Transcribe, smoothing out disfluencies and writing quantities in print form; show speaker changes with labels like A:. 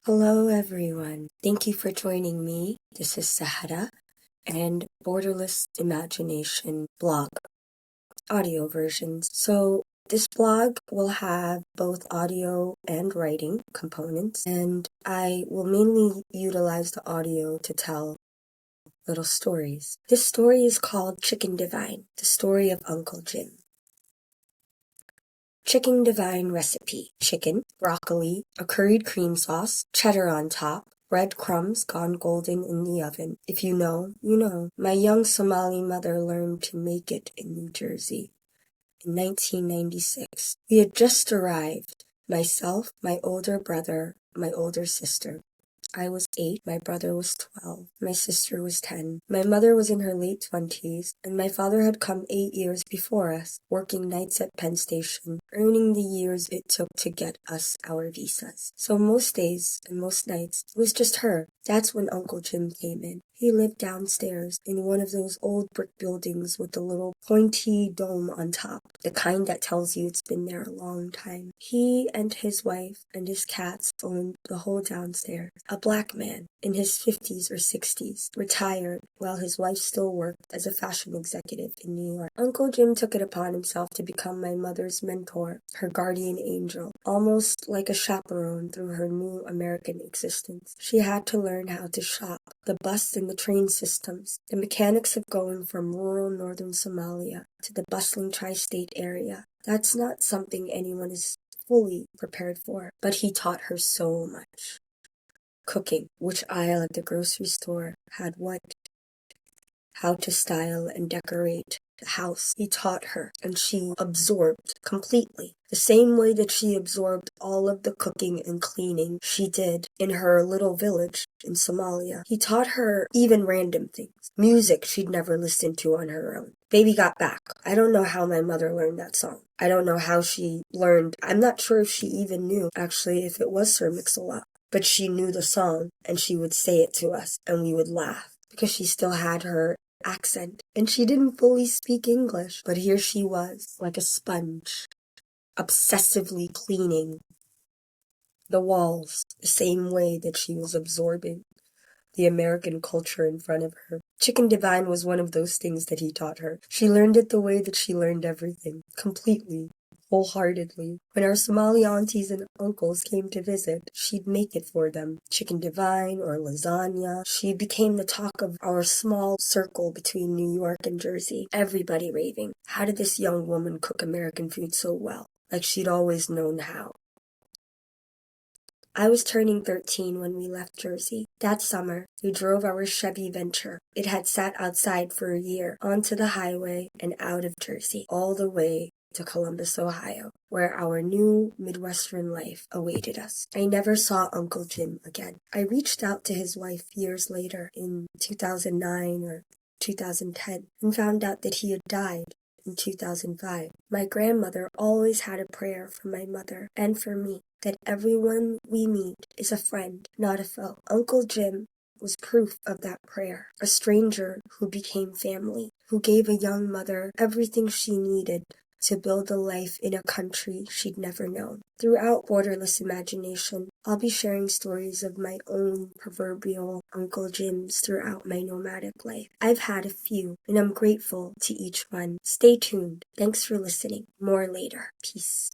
A: Hello, everyone. Thank you for joining me. This is Sahara and Borderless Imagination blog, audio versions. So, this blog will have both audio and writing components, and I will mainly utilize the audio to tell little stories. This story is called Chicken Divine, the story of Uncle Jim. Chicken Divine recipe: chicken, broccoli, a curried cream sauce, cheddar on top, breadcrumbs gone golden in the oven. If you know, you know. My young Somali mother learned to make it in New Jersey in 1996. We had just arrived. Myself, my older brother, my older sister. I was 8, my brother was 12, my sister was 10. My mother was in her late 20s, and my father had come 8 years before us, working nights at Penn Station, earning the years it took to get us our visas. So most days and most nights, it was just her. That's when Uncle Jim came in. He lived downstairs in one of those old brick buildings with the little pointy dome on top, the kind that tells you it's been there a long time. He and his wife and his cats owned the whole downstairs. A black man in his 50s or 60s, retired while his wife still worked as a fashion executive in New York. Uncle Jim took it upon himself to become my mother's mentor, her guardian angel, almost like a chaperone through her new American existence. She had to learn how to shop, the bus and the train systems, the mechanics of going from rural northern Somalia to the bustling tri-state area. That's not something anyone is fully prepared for, but he taught her so much. Cooking, which aisle at the grocery store had what, how to style and decorate the house. He taught her, and she absorbed completely. The same way that she absorbed all of the cooking and cleaning she did in her little village in Somalia. He taught her even random things. Music she'd never listened to on her own. Baby Got Back. I don't know how my mother learned that song. I don't know how she learned. I'm not sure if she even knew, actually, if it was Sir Mix-a-Lot. But she knew the song, and she would say it to us, and we would laugh, because she still had her accent, and she didn't fully speak English. But here she was, like a sponge, obsessively cleaning the walls, the same way that she was absorbing the American culture in front of her. Chicken Divine was one of those things that he taught her. She learned it the way that she learned everything, completely, wholeheartedly. When our Somali aunties and uncles came to visit, she'd make it for them. Chicken Divine or lasagna. She became the talk of our small circle between New York and Jersey. Everybody raving. How did this young woman cook American food so well? Like she'd always known how. I was turning 13 when we left Jersey. That summer, we drove our Chevy Venture. It had sat outside for a year, onto the highway and out of Jersey, all the way to Columbus, Ohio, where our new Midwestern life awaited us. I never saw Uncle Jim again. I reached out to his wife years later, in 2009 or 2010, and found out that he had died in 2005. My grandmother always had a prayer for my mother and for me, that everyone we meet is a friend, not a foe. Uncle Jim was proof of that prayer. A stranger who became family, who gave a young mother everything she needed to build a life in a country she'd never known. Throughout Borderless Imagination, I'll be sharing stories of my own proverbial Uncle Jims throughout my nomadic life. I've had a few, and I'm grateful to each one. Stay tuned. Thanks for listening. More later. Peace.